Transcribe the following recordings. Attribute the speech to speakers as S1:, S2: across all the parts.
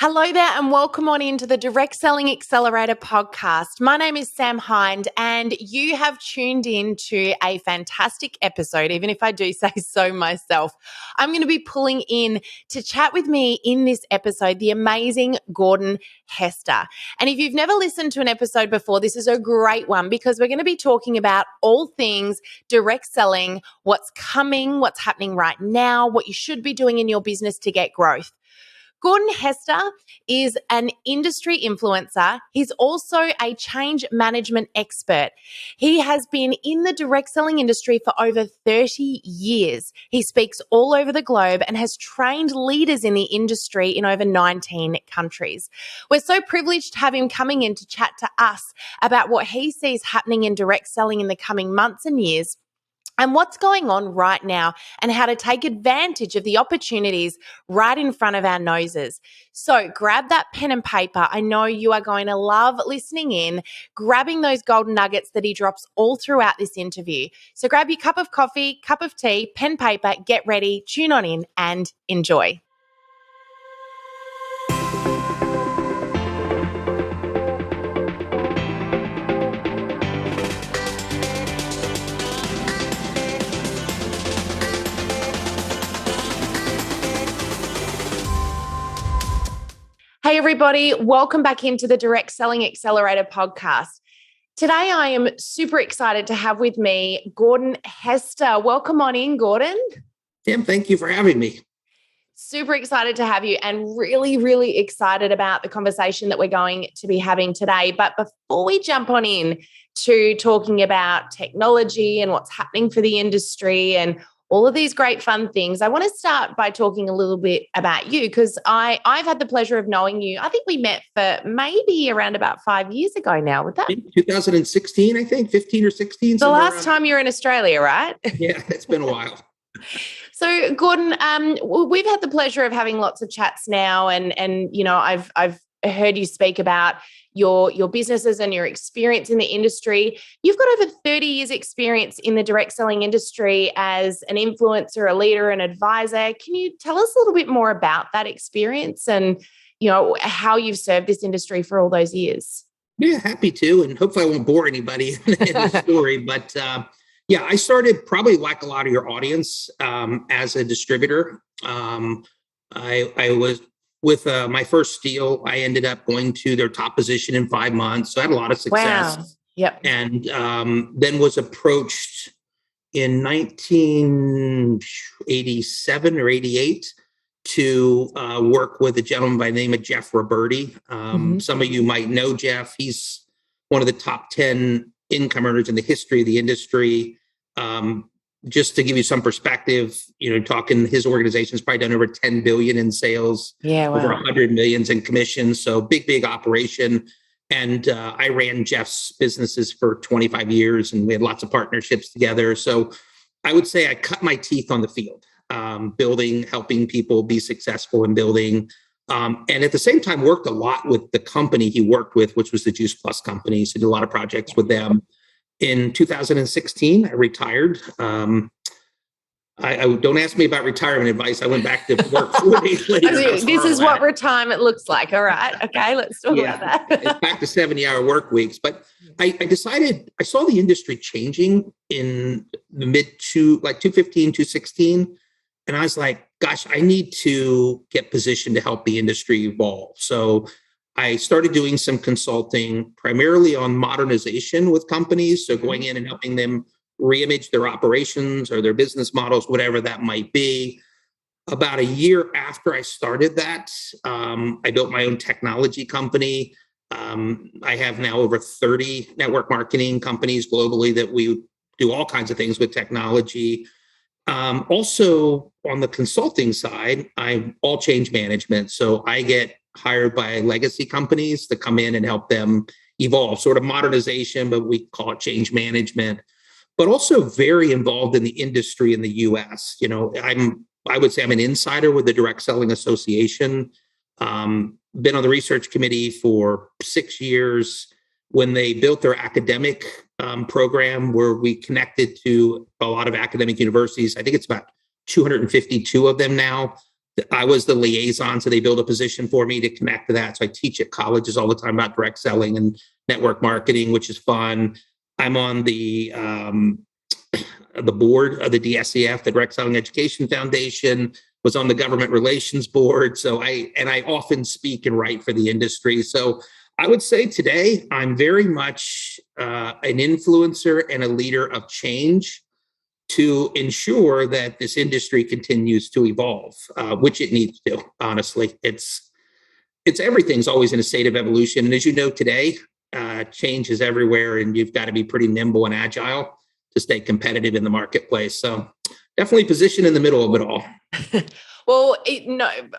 S1: Hello there and welcome on into the Direct Selling Accelerator podcast. My name is Sam Hind and you have tuned in to a fantastic episode, even if I do say so myself. I'm going to be pulling in to chat with me in this episode, the amazing Gordon Hester. And if you've never listened to an episode before, this is a great one because we're going to be talking about all things direct selling, what's coming, what's happening right now, what you should be doing in your business to get growth. Gordon Hester is an industry influencer. He's also a change management expert. He has been in the direct selling industry for over 30 years. He speaks all over the globe and has trained leaders in the industry in over 19 countries. We're so privileged to have him coming in to chat to us about what he sees happening in direct selling in the coming months and years, and what's going on right now and how to take advantage of the opportunities right in front of our noses. So grab that pen and paper. I know you are going to love listening in, grabbing those golden nuggets that he drops all throughout this interview. So grab your cup of coffee, cup of tea, pen, paper, get ready, tune on in and enjoy. Hey, everybody. Welcome back into the Direct Selling Accelerator podcast. Today, I am super excited to have with me Gordon Hester. Welcome on in, Gordon.
S2: Tim, thank you for having me.
S1: Super excited to have you and really, really excited about the conversation that we're going to be having today. But before we jump on in to talking about technology and what's happening for the industry and all of these great fun things, I want to start by talking a little bit about you because I've had the pleasure of knowing you. I think we met for maybe around about 5 years ago now. With that,
S2: 2016, I think, 15 or 16.
S1: The last time you were in Australia, right?
S2: Yeah, it's been a while.
S1: So, Gordon, we've had the pleasure of having lots of chats now, and you know, I've heard you speak about your businesses and your experience in the industry. You've got over 30 years experience in the direct selling industry as an influencer, a leader, an advisor. Can you tell us a little bit more about that experience and, you know, how you've served this industry for all those years?
S2: Yeah, happy to. And hopefully I won't bore anybody in the story. But yeah, I started probably like a lot of your audience as a distributor. I was with my first deal, I ended up going to their top position in 5 months. So I had a lot of success.
S1: Wow. Yep.
S2: And then was approached in 1987 or 88 to work with a gentleman by the name of Jeff Roberti. Some of you might know Jeff. He's one of the top 10 income earners in the history of the industry. Just to give you some perspective, you know, talking his organization's probably done over 10 billion in sales, over 100 millions in commissions. So big operation. And I ran Jeff's businesses for 25 years and we had lots of partnerships together. So I would say I cut my teeth on the field, building, helping people be successful in building. And at the same time, worked a lot with the company he worked with, which was the Juice Plus company. So did a lot of projects with them. In 2016, I retired. I don't ask me about retirement advice. I went back to work 4 days later.
S1: This is what retirement looks like. All right. Okay. Let's talk about that.
S2: It's back to 70-hour work weeks. But I decided, I saw the industry changing in the mid to like 2015, 2016. And I was like, gosh, I need to get positioned to help the industry evolve. So I started doing some consulting primarily on modernization with companies. So going in and helping them reimage their operations or their business models, whatever that might be. About a year after I started that, I built my own technology company. I have now over 30 network marketing companies globally that we do all kinds of things with technology. Also on the consulting side, I'm all change management. So I get hired by legacy companies to come in and help them evolve, sort of modernization, but we call it change management, but also very involved in the industry in the US. You know, I would say I'm an insider with the Direct Selling Association. Been on the research committee for 6 years. When they built their academic program, where we connected to a lot of academic universities, I think it's about 252 of them now. I was the liaison, so they built a position for me to connect to that. So I teach at colleges all the time about direct selling and network marketing, which is fun. I'm on the board of the DSEF, the Direct Selling Education Foundation, was on the government relations board. So I often speak and write for the industry. So I would say today I'm very much an influencer and a leader of change to ensure that this industry continues to evolve, which it needs to. Honestly, it's everything's always in a state of evolution, and as you know today, change is everywhere, and you've got to be pretty nimble and agile to stay competitive in the marketplace. So definitely positioned in the middle of it all.
S1: Well,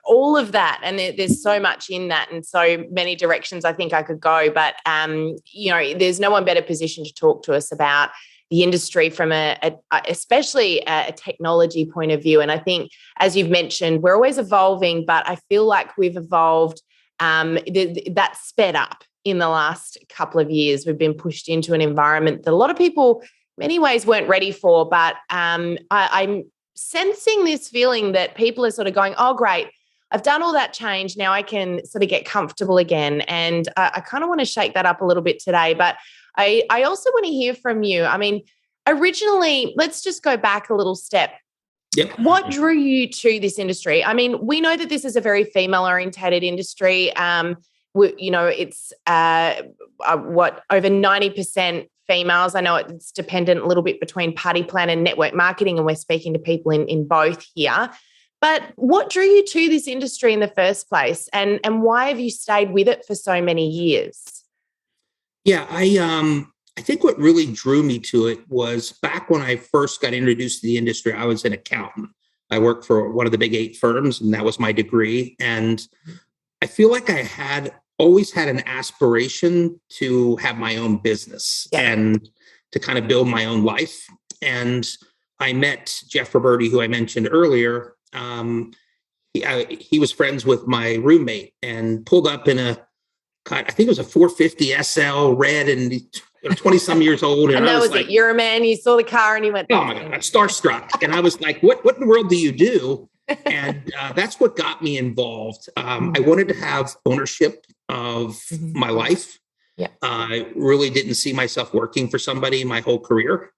S1: all of that, and there's so much in that, and so many directions I think I could go. But there's no one better positioned to talk to us about the industry from especially a technology point of view. And I think, as you've mentioned, we're always evolving, but I feel like we've evolved. That sped up in the last couple of years. We've been pushed into an environment that a lot of people, in many ways, weren't ready for. But I'm sensing this feeling that people are sort of going, oh, great, I've done all that change. Now I can sort of get comfortable again. And I kind of want to shake that up a little bit today. But I also want to hear from you. I mean, originally, let's just go back a little step.
S2: Yep.
S1: What drew you to this industry? I mean, we know that this is a very female-orientated industry. It's over 90% females. I know it's dependent a little bit between party plan and network marketing, and we're speaking to people in both here. But what drew you to this industry in the first place, and why have you stayed with it for so many years?
S2: Yeah, I think what really drew me to it was back when I first got introduced to the industry, I was an accountant. I worked for one of the big 8 firms, and that was my degree. And I feel like I had always had an aspiration to have my own business and to kind of build my own life. And I met Jeff Roberti, who I mentioned earlier. He was friends with my roommate and pulled up in I think it was a 450 SL red, and 20 some years old.
S1: And that was like, you're a man, you saw the car and you went,
S2: oh my God, starstruck. And I was like, what in the world do you do? And that's what got me involved. I wanted to have ownership of my life.
S1: Yeah.
S2: I really didn't see myself working for somebody my whole career.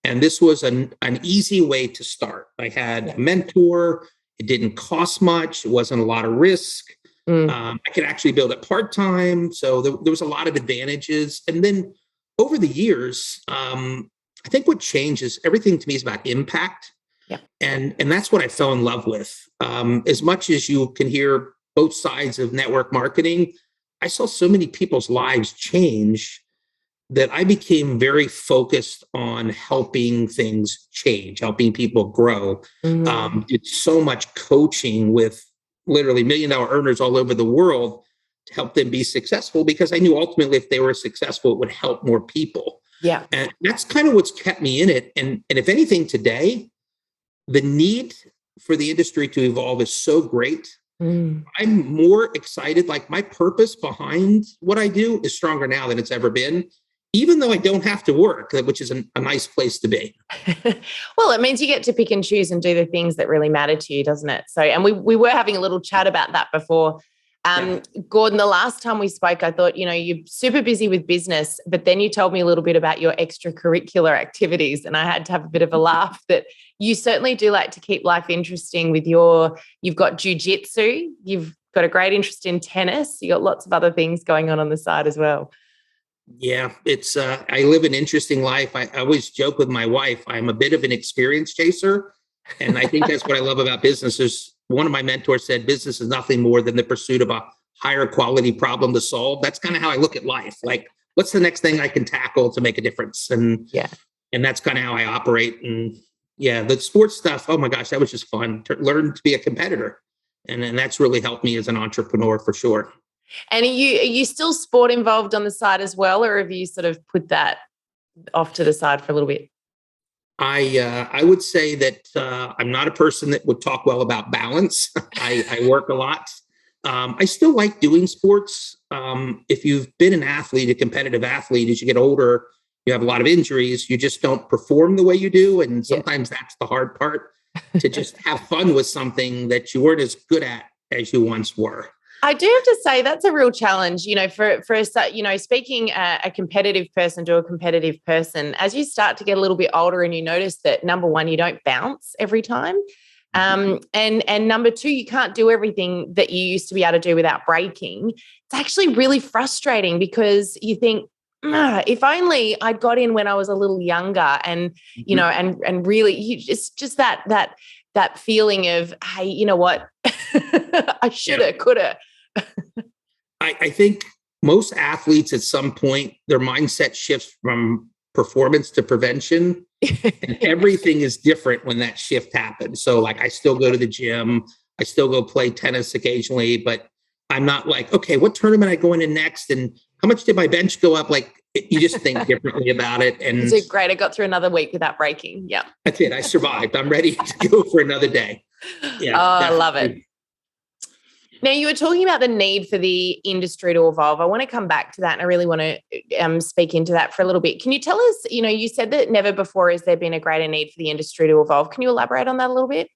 S2: And this was an easy way to start. I had a mentor. It didn't cost much. It wasn't a lot of risk. I could actually build it part-time. So there was a lot of advantages. And then over the years, I think what changes everything to me is about impact.
S1: Yeah.
S2: And that's what I fell in love with. As much as you can hear both sides of network marketing, I saw so many people's lives change that I became very focused on helping things change, helping people grow. Did so much coaching with literally $1 million earners all over the world to help them be successful, because I knew ultimately if they were successful, it would help more people.
S1: Yeah.
S2: And that's kind of what's kept me in it. And if anything today, the need for the industry to evolve is so great. I'm more excited. Like, my purpose behind what I do is stronger now than it's ever been, even though I don't have to work, which is a nice place to be.
S1: Well, it means you get to pick and choose and do the things that really matter to you, doesn't it? So, and we were having a little chat about that before. Gordon, the last time we spoke, I thought, you're super busy with business, but then you told me a little bit about your extracurricular activities, and I had to have a bit of a laugh that you certainly do like to keep life interesting with you've got jiu-jitsu, you've got a great interest in tennis, you got lots of other things going on the side as well.
S2: Yeah, it's I live an interesting life. I always joke with my wife, I'm a bit of an experience chaser. And I think that's what I love about business. One of my mentors said, business is nothing more than the pursuit of a higher quality problem to solve. That's kind of how I look at life. Like, what's the next thing I can tackle to make a difference? And that's kind of how I operate. And the sports stuff, oh my gosh, that was just fun to learn to be a competitor. And that's really helped me as an entrepreneur for sure.
S1: And are you still sport involved on the side as well, or have you sort of put that off to the side for a little bit?
S2: I would say that I'm not a person that would talk well about balance. I work a lot. I still like doing sports. If you've been an athlete, a competitive athlete, as you get older, you have a lot of injuries. You just don't perform the way you do. And sometimes that's the hard part. to just have fun with something that you weren't as good at as you once were.
S1: I do have to say that's a real challenge, speaking a competitive person to a competitive person, as you start to get a little bit older and you notice that, number one, you don't bounce every time. And number two, you can't do everything that you used to be able to do without breaking. It's actually really frustrating because you think, if only I'd got in when I was a little younger and, and really just that feeling of, hey, you know what? I shoulda, coulda.
S2: I think most athletes at some point, their mindset shifts from performance to prevention, and everything is different when that shift happens. So like, I still go to the gym, I still go play tennis occasionally, but I'm not like, okay, what tournament am I going in next? And how much did my bench go up? Like, you just think differently about it. And
S1: it's great. I got through another week without breaking. Yeah.
S2: That's it. I survived. I'm ready to go for another day.
S1: Yeah. Oh, definitely. I love it. Now, you were talking about the need for the industry to evolve. I want to come back to that, and I really want to speak into that for a little bit. Can you tell us, you said that never before has there been a greater need for the industry to evolve. Can you elaborate on that a little bit?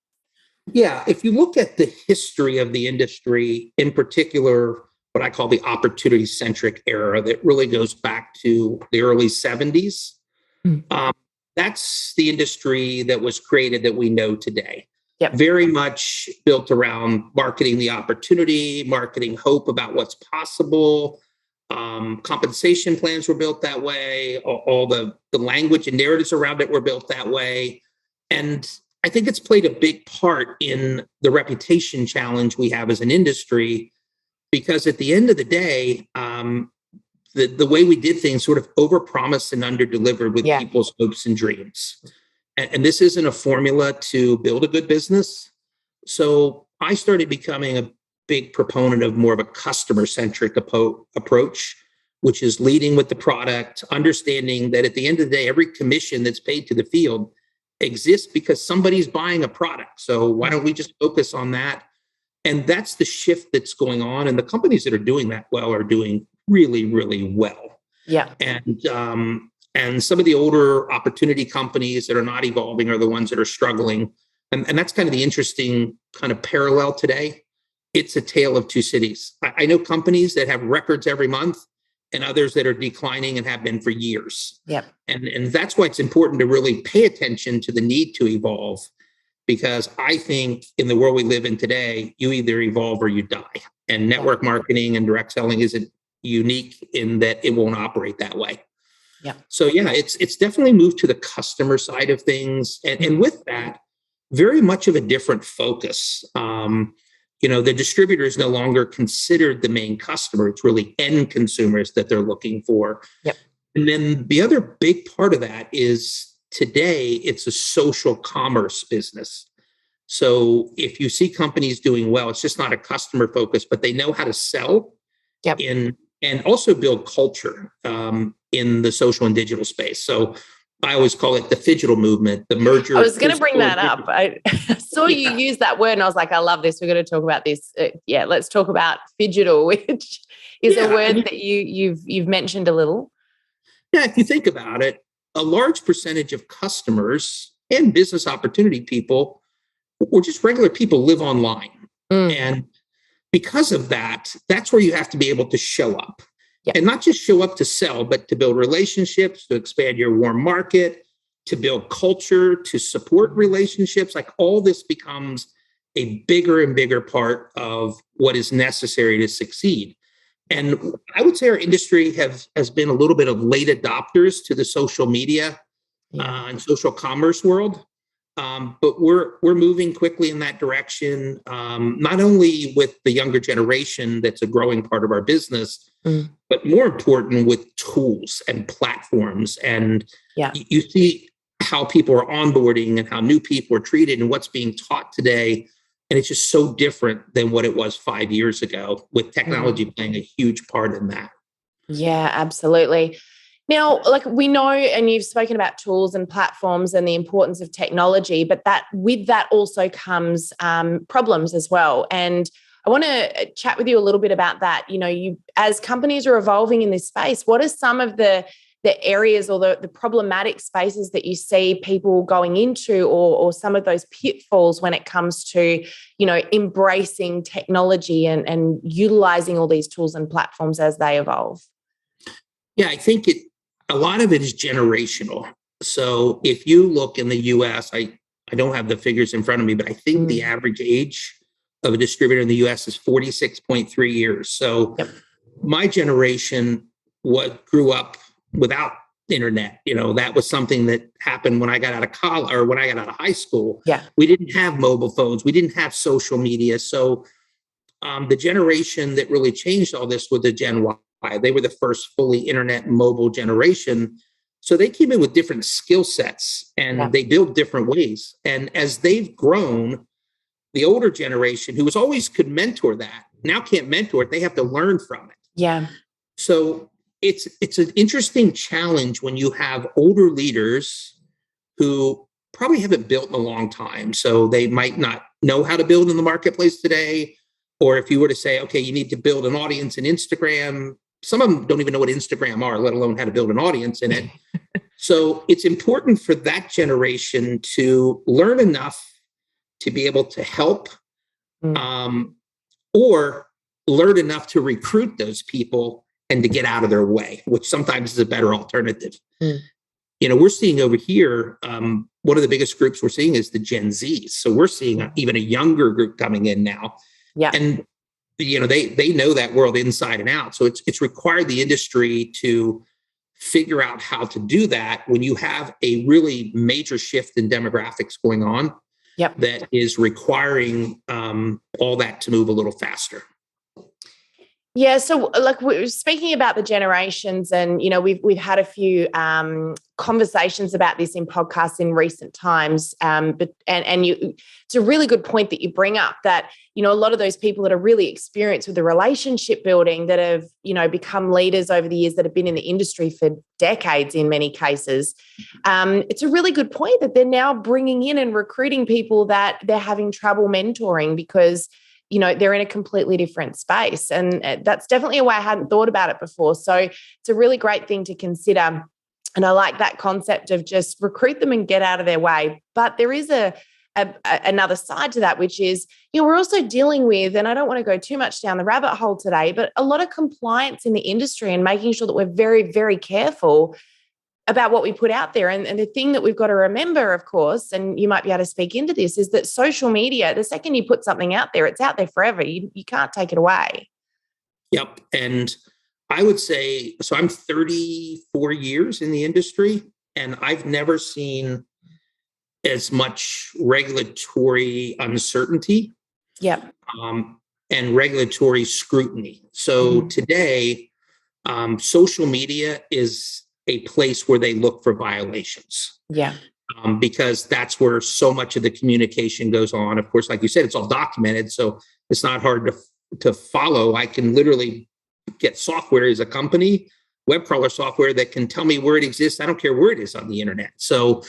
S2: Yeah. If you look at the history of the industry, in particular, what I call the opportunity-centric era that really goes back to the early 70s, that's the industry that was created that we know today. Yep. Very much built around marketing the opportunity, marketing hope about what's possible. Compensation plans were built that way. All the language and narratives around it were built that way. And I think it's played a big part in the reputation challenge we have as an industry, because at the end of the day, the way we did things sort of overpromised and underdelivered with people's hopes and dreams. And this isn't a formula to build a good business. So I started becoming a big proponent of more of a customer-centric approach, which is leading with the product, understanding that at the end of the day, every commission that's paid to the field exists because somebody's buying a product. So why don't we just focus on that? And that's the shift that's going on. And the companies that are doing that well are doing really, really well.
S1: Yeah.
S2: And some of the older opportunity companies that are not evolving are the ones that are struggling. And that's kind of the interesting kind of parallel today. It's a tale of two cities. I know companies that have records every month and others that are declining and have been for years.
S1: Yep.
S2: And that's why it's important to really pay attention to the need to evolve, because I think in the world we live in today, you either evolve or you die. And network marketing and direct selling isn't unique in that it won't operate that way.
S1: Yeah.
S2: So it's definitely moved to the customer side of things. And with that, very much of a different focus. The distributor is no longer considered the main customer. It's really end consumers that they're looking for.
S1: Yep.
S2: And then the other big part of that is today it's a social commerce business. So if you see companies doing well, it's just not a customer focus, but they know how to sell and also build culture in the social and digital space. So I always call it the Figital Movement, the merger.
S1: I was going to bring that up. I saw you use that word and I was like, I love this. We're going to talk about this. Let's talk about Figital, which is a word that you've mentioned a little.
S2: Yeah, if you think about it, a large percentage of customers and business opportunity people, or just regular people, live online. And because of that, that's where you have to be able to show up. Yep. And not just show up to sell, but to build relationships, to expand your warm market, to build culture, to support relationships. Like, all this becomes a bigger and bigger part of what is necessary to succeed. And I would say our industry has been a little bit of late adopters to the social media and social commerce world. But we're moving quickly in that direction, not only with the younger generation that's a growing part of our business, but more important with tools and platforms. And you see how people are onboarding and how new people are treated and what's being taught today. And it's just so different than what it was 5 years ago, with technology playing a huge part in that.
S1: Yeah, absolutely. Now, like, we know, and you've spoken about tools and platforms and the importance of technology, but that with that also comes problems as well. And I want to chat with you a little bit about that. You as companies are evolving in this space, what are some of the the areas or the problematic spaces that you see people going into, or some of those pitfalls when it comes to, embracing technology and utilizing all these tools and platforms as they evolve?
S2: Yeah, I think a lot of it is generational. So if you look in the US, I don't have the figures in front of me, but I think the average age of a distributor in the US is 46.3 years. So my generation grew up without internet. That was something that happened when I got out of college or when I got out of high school.
S1: Yeah.
S2: We didn't have mobile phones. We didn't have social media. So the generation that really changed all this was the Gen Y. They were the first fully internet mobile generation. So they came in with different skill sets and they build different ways. And as they've grown, the older generation, who was always could mentor that, now can't mentor it. They have to learn from it.
S1: Yeah.
S2: So it's an interesting challenge when you have older leaders who probably haven't built in a long time. So they might not know how to build in the marketplace today. Or if you were to say, okay, you need to build an audience in Instagram, some of them don't even know what Instagram are, let alone how to build an audience in it. So it's important for that generation to learn enough to be able to help, or learn enough to recruit those people and to get out of their way, which sometimes is a better alternative. We're seeing over here, one of the biggest groups we're seeing is the Gen Zs. So we're seeing even a younger group coming in now.
S1: Yeah.
S2: And they know that world inside and out. So it's required the industry to figure out how to do that when you have a really major shift in demographics going on. That is requiring all that to move a little faster.
S1: Yeah, so like we were speaking about the generations, and we've had a few conversations about this in podcasts in recent times. It's a really good point that you bring up, that a lot of those people that are really experienced with the relationship building, that have become leaders over the years, that have been in the industry for decades in many cases. It's a really good point that they're now bringing in and recruiting people that they're having trouble mentoring because they're in a completely different space. And that's definitely a way I hadn't thought about it before. So it's a really great thing to consider. And I like that concept of just recruit them and get out of their way. But there is another side to that, which is, we're also dealing with, and I don't want to go too much down the rabbit hole today, but a lot of compliance in the industry and making sure that we're very, very careful about what we put out there. And the thing that we've got to remember, of course, and you might be able to speak into this, is that social media, the second you put something out there, it's out there forever. You can't take it away.
S2: Yep. And I would say, so I'm 34 years in the industry, and I've never seen as much regulatory uncertainty and regulatory scrutiny. So today, social media is a place where they look for violations. Because that's where so much of the communication goes on. Of course, like you said, it's all documented, so it's not hard to follow. I can literally get software as a company, web crawler software, that can tell me where it exists. I don't care where it is on the internet. So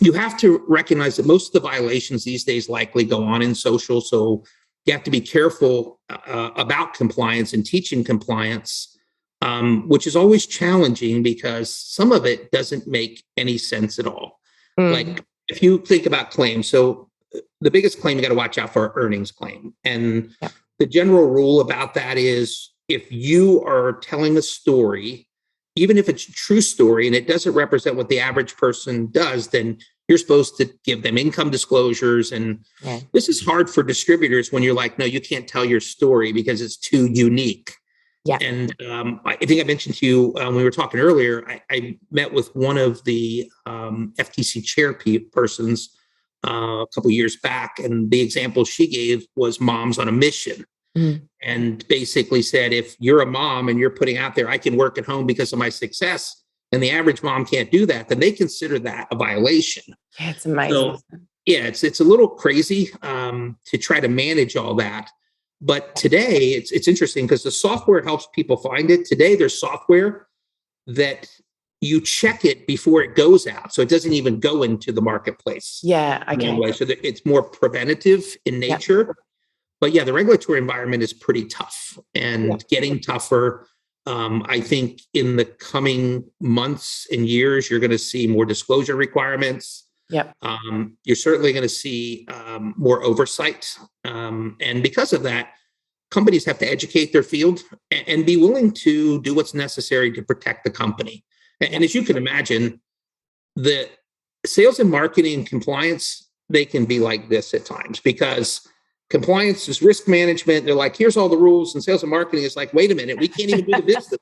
S2: you have to recognize that most of the violations these days likely go on in social. So you have to be careful about compliance and teaching compliance. Which is always challenging because some of it doesn't make any sense at all. Like if you think about claims, so the biggest claim you got to watch out for earnings claim. And the general rule about that is, if you are telling a story, even if it's a true story and it doesn't represent what the average person does, then you're supposed to give them income disclosures. And this is hard for distributors when you're like, no, you can't tell your story because it's too unique. And I think I mentioned to you when we were talking earlier, I met with one of the FTC chairpersons a couple of years back, and the example she gave was moms on a mission. And basically said, if you're a mom and you're putting out there, I can work at home because of my success, and the average mom can't do that, then they consider that a violation.
S1: Yeah, it's amazing.
S2: So, it's a little crazy to try to manage all that. But today, it's interesting because the software helps people find it. Today, there's software that you check it before it goes out, so it doesn't even go into the marketplace.
S1: Okay.
S2: So that it's more preventative in nature. But the regulatory environment is pretty tough and getting tougher. I think in the coming months and years, you're going to see more disclosure requirements.
S1: Yep.
S2: You're certainly going to see more oversight. And because of that, companies have to educate their field and be willing to do what's necessary to protect the company. And as you can imagine, the sales and marketing and compliance, they can be like this at times, because compliance is risk management. They're like, here's all the rules. And sales and marketing is like, wait a minute, we can't even do the business.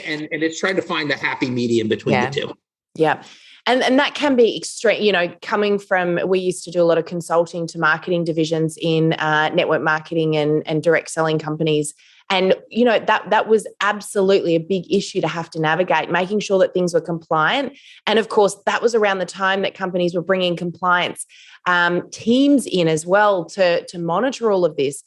S2: And it's trying to find the happy medium between the two.
S1: Yeah. And that can be extreme, coming from, we used to do a lot of consulting to marketing divisions in network marketing and direct selling companies. And, that was absolutely a big issue to have to navigate, making sure that things were compliant. And of course, that was around the time that companies were bringing compliance teams in as well to monitor all of this.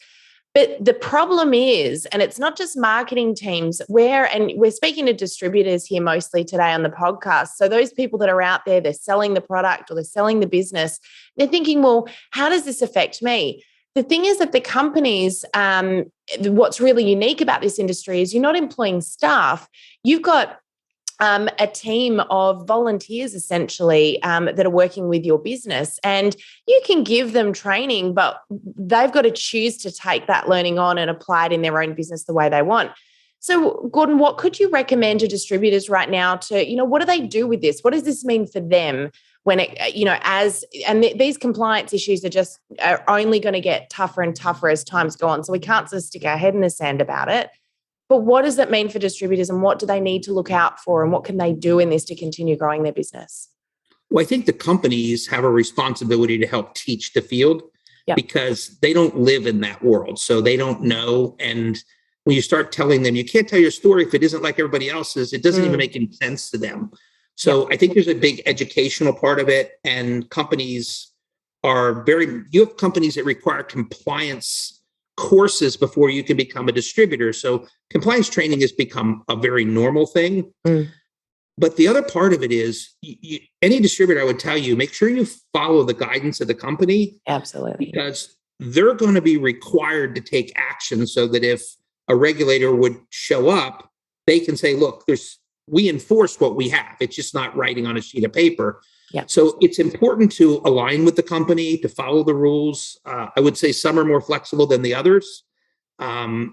S1: But the problem is, and it's not just marketing teams, and we're speaking to distributors here mostly today on the podcast. So those people that are out there, they're selling the product or they're selling the business, they're thinking, well, how does this affect me? The thing is that the companies, what's really unique about this industry is you're not employing staff. You've got a team of volunteers essentially that are working with your business, and you can give them training, but they've got to choose to take that learning on and apply it in their own business the way they want. So Gordon, what could you recommend to distributors right now to, what do they do with this? What does this mean for them when these compliance issues are only going to get tougher and tougher as times go on. So we can't just stick our head in the sand about it. But what does that mean for distributors, and what do they need to look out for, and what can they do in this to continue growing their business?
S2: Well, I think the companies have a responsibility to help teach the field because they don't live in that world. So they don't know. And when you start telling them, you can't tell your story if it isn't like everybody else's, it doesn't even make any sense to them. So I think there's a big educational part of it. And companies you have companies that require compliance courses before you can become a distributor. So compliance training has become a very normal thing. But the other part of it is any distributor, I would tell you, make sure you follow the guidance of the company.
S1: Absolutely.
S2: Because they're going to be required to take action so that if a regulator would show up, they can say, look, we enforce what we have. It's just not writing on a sheet of paper.
S1: Yeah.
S2: So it's important to align with the company, to follow the rules. I would say some are more flexible than the others. And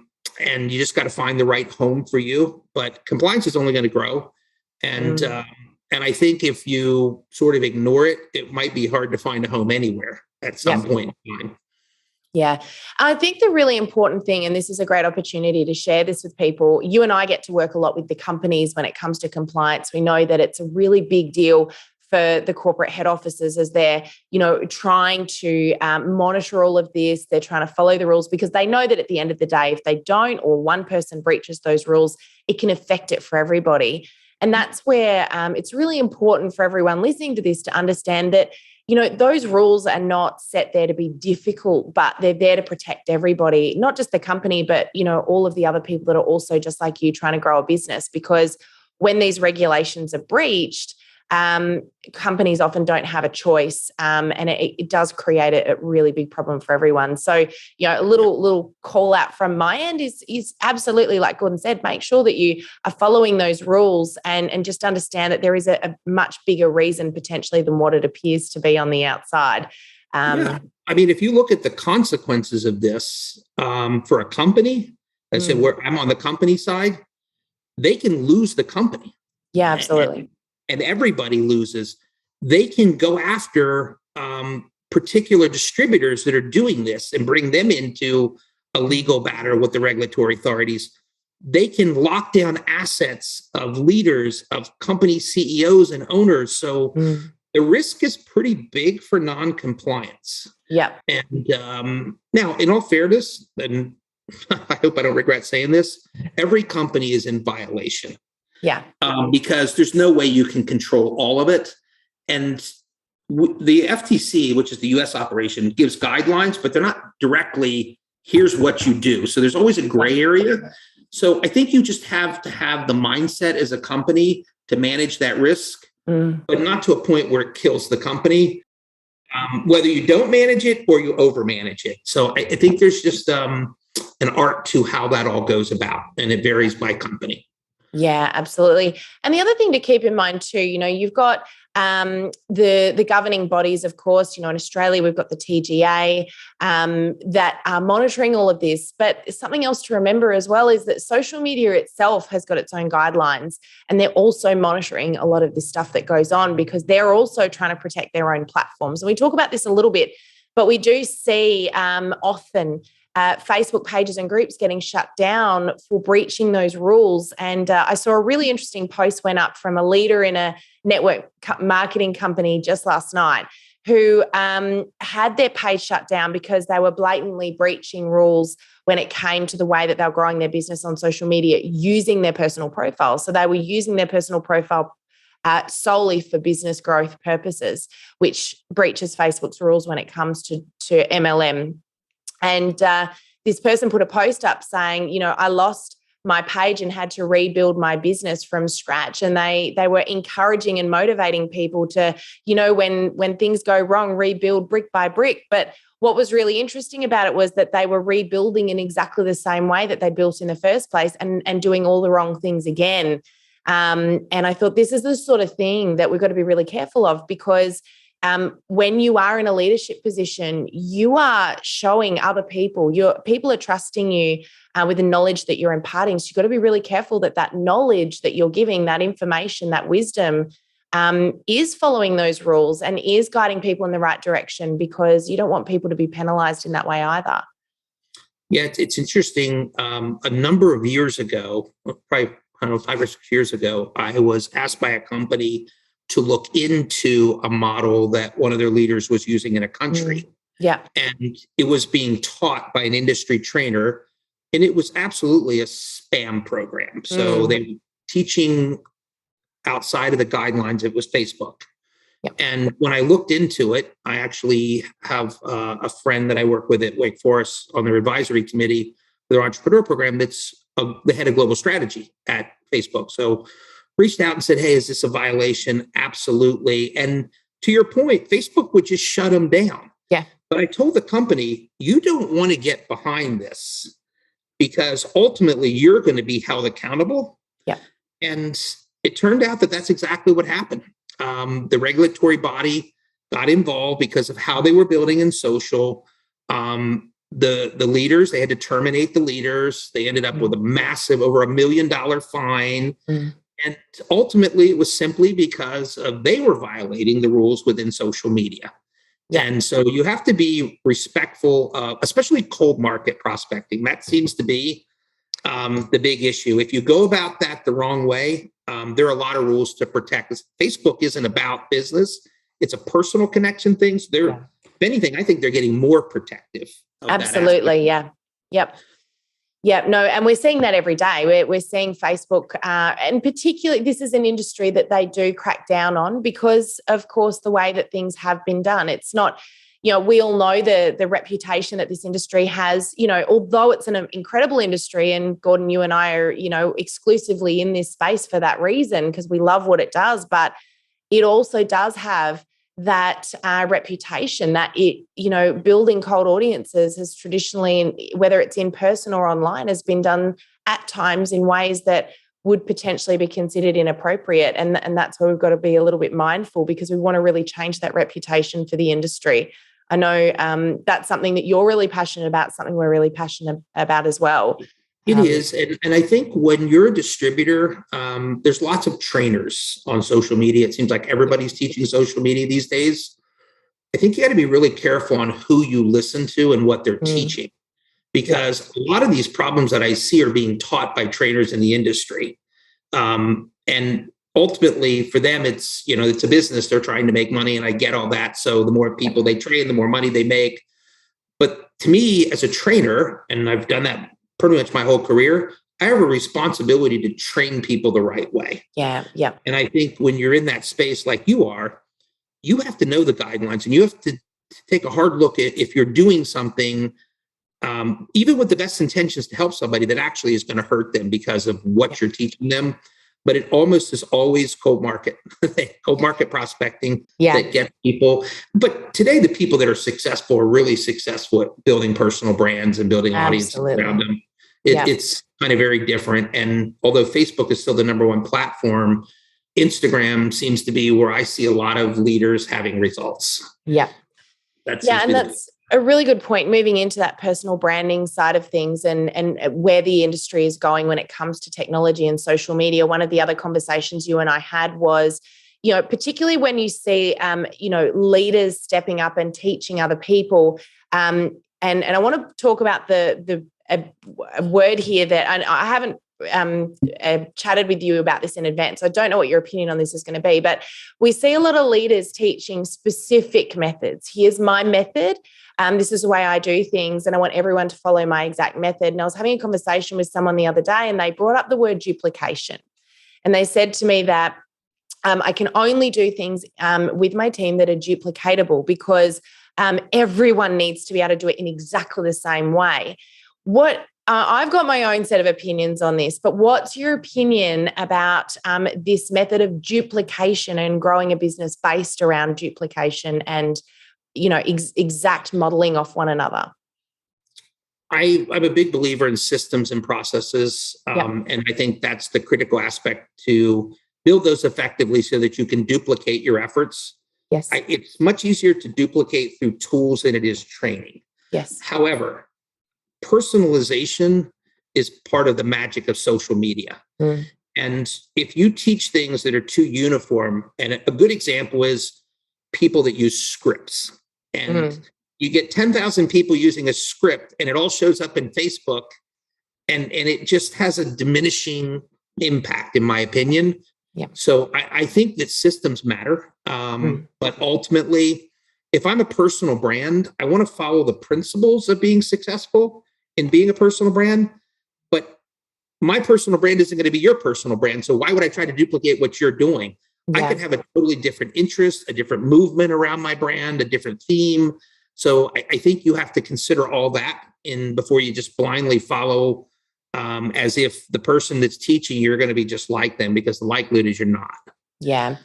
S2: you just got to find the right home for you. But compliance is only going to grow. And I think if you sort of ignore it, it might be hard to find a home anywhere at some point in time.
S1: Yeah. I think the really important thing, and this is a great opportunity to share this with people, you and I get to work a lot with the companies when it comes to compliance. We know that it's a really big deal for the corporate head offices as they're, trying to monitor all of this. They're trying to follow the rules because they know that at the end of the day, if they don't, or one person breaches those rules, it can affect it for everybody. And that's where it's really important for everyone listening to this to understand that, those rules are not set there to be difficult, but they're there to protect everybody, not just the company, but, all of the other people that are also just like you trying to grow a business. Because when these regulations are breached, companies often don't have a choice, and it does create a really big problem for everyone. So, a little call out from my end is absolutely, like Gordon said, make sure that you are following those rules and just understand that there is a much bigger reason potentially than what it appears to be on the outside.
S2: I mean, if you look at the consequences of this for a company, I said, where I'm on the company side, they can lose the company.
S1: Yeah, absolutely.
S2: And everybody loses. They can go after particular distributors that are doing this and bring them into a legal battle with the regulatory authorities. They can lock down assets of leaders, of company CEOs and owners. So the risk is pretty big for non-compliance.
S1: Yeah.
S2: And now, in all fairness, and I hope I don't regret saying this, every company is in violation.
S1: Yeah.
S2: Because there's no way you can control all of it. And the FTC, which is the US operation, gives guidelines, but they're not directly, here's what you do. So there's always a gray area. So I think you just have to have the mindset as a company to manage that risk, but not to a point where it kills the company, whether you don't manage it or you overmanage it. So I think there's just, an art to how that all goes about, and it varies by company.
S1: Yeah, absolutely. And the other thing to keep in mind too, you've got the governing bodies, of course. In Australia, we've got the TGA that are monitoring all of this. But something else to remember as well is that social media itself has got its own guidelines, and they're also monitoring a lot of this stuff that goes on because they're also trying to protect their own platforms. And we talk about this a little bit, but we do see often Facebook pages and groups getting shut down for breaching those rules. And I saw a really interesting post went up from a leader in a network marketing company just last night who had their page shut down because they were blatantly breaching rules when it came to the way that they were growing their business on social media using their personal profile. So they were using their personal profile solely for business growth purposes, which breaches Facebook's rules when it comes to MLM. And this person put a post up saying, I lost my page and had to rebuild my business from scratch. And they were encouraging and motivating people to, when things go wrong, rebuild brick by brick. But what was really interesting about it was that they were rebuilding in exactly the same way that they built in the first place and doing all the wrong things again. And I thought this is the sort of thing that we've got to be really careful of because when you are in a leadership position, you are showing other people, people are trusting you with the knowledge that you're imparting. So you've got to be really careful that knowledge that you're giving, that information, that wisdom is following those rules and is guiding people in the right direction because you don't want people to be penalized in that way either.
S2: Yeah, it's interesting. A number of years ago, probably 5 or 6 years ago, I was asked by a company to look into a model that one of their leaders was using in a country.
S1: Yeah.
S2: And it was being taught by an industry trainer, and it was absolutely a spam program. So they were teaching outside of the guidelines. It was Facebook.
S1: Yep.
S2: And when I looked into it, I actually have a friend that I work with at Wake Forest on their advisory committee for their entrepreneur program that's the head of global strategy at Facebook. So reached out and said, hey, is this a violation? Absolutely. And to your point, Facebook would just shut them down.
S1: Yeah.
S2: But I told the company, you don't want to get behind this because ultimately you're going to be held accountable.
S1: Yeah.
S2: And it turned out that that's exactly what happened. The regulatory body got involved because of how they were building in social. The leaders, they had to terminate the leaders. They ended up with a massive, over $1 million fine. And ultimately, it was simply because they were violating the rules within social media. Yeah. And so you have to be respectful, especially cold market prospecting. That seems to be the big issue. If you go about that the wrong way, there are a lot of rules to protect. Facebook isn't about business. It's a personal connection thing. So if anything, I think they're getting more protective.
S1: Absolutely. Yeah. Yep. Yeah, no, and we're seeing that every day. We're seeing Facebook, and particularly this is an industry that they do crack down on because, of course, the way that things have been done. It's not, we all know the reputation that this industry has, although it's an incredible industry, and Gordon, you and I are, exclusively in this space for that reason because we love what it does, but it also does have that reputation that it, building cold audiences has traditionally, whether it's in person or online, has been done at times in ways that would potentially be considered inappropriate. And that's where we've got to be a little bit mindful because we want to really change that reputation for the industry. I know that's something that you're really passionate about, something we're really passionate about as well.
S2: It is. And I think when you're a distributor, there's lots of trainers on social media. It seems like everybody's teaching social media these days. I think you got to be really careful on who you listen to and what they're teaching, because a lot of these problems that I see are being taught by trainers in the industry. And ultimately for them, it's a business. They're trying to make money, and I get all that. So the more people they train, the more money they make. But to me, as a trainer, and I've done that pretty much my whole career, I have a responsibility to train people the right way.
S1: Yeah. Yeah.
S2: And I think when you're in that space like you are, you have to know the guidelines, and you have to take a hard look at if you're doing something, even with the best intentions to help somebody, that actually is going to hurt them because of what you're teaching them. but it almost is always cold market, cold market prospecting that gets people. But today, the people that are successful are really successful at building personal brands and building audiences around them. It's kind of very different. And although Facebook is still the number one platform, Instagram seems to be where I see a lot of leaders having results.
S1: Yeah. And that's a really good point, moving into that personal branding side of things and where the industry is going when it comes to technology and social media. One of the other conversations you and I had was, particularly when you see, leaders stepping up and teaching other people. And I want to talk about a word here that I haven't chatted with you about this in advance. I don't know what your opinion on this is going to be, but we see a lot of leaders teaching specific methods. Here's my method. This is the way I do things, and I want everyone to follow my exact method. And I was having a conversation with someone the other day, and they brought up the word duplication. And they said to me that I can only do things with my team that are duplicatable because everyone needs to be able to do it in exactly the same way. I've got my own set of opinions on this, but what's your opinion about this method of duplication and growing a business based around duplication and, exact modeling off one another?
S2: I'm a big believer in systems and processes, and I think that's the critical aspect to build those effectively so that you can duplicate your efforts.
S1: Yes.
S2: It's much easier to duplicate through tools than it is training.
S1: Yes.
S2: However, personalization is part of the magic of social media. And if you teach things that are too uniform, and a good example is people that use scripts, and you get 10,000 people using a script and it all shows up in Facebook, and it just has a diminishing impact, in my opinion.
S1: Yeah.
S2: So I think that systems matter. But ultimately, if I'm a personal brand, I want to follow the principles of being successful in being a personal brand, but my personal brand isn't going to be your personal brand. So why would I try to duplicate what you're doing? I could have a totally different interest, a different movement around my brand, a different theme. So I think you have to consider all that before you just blindly follow as if the person that's teaching you're going to be just like them, because the likelihood is you're not.
S1: Yeah.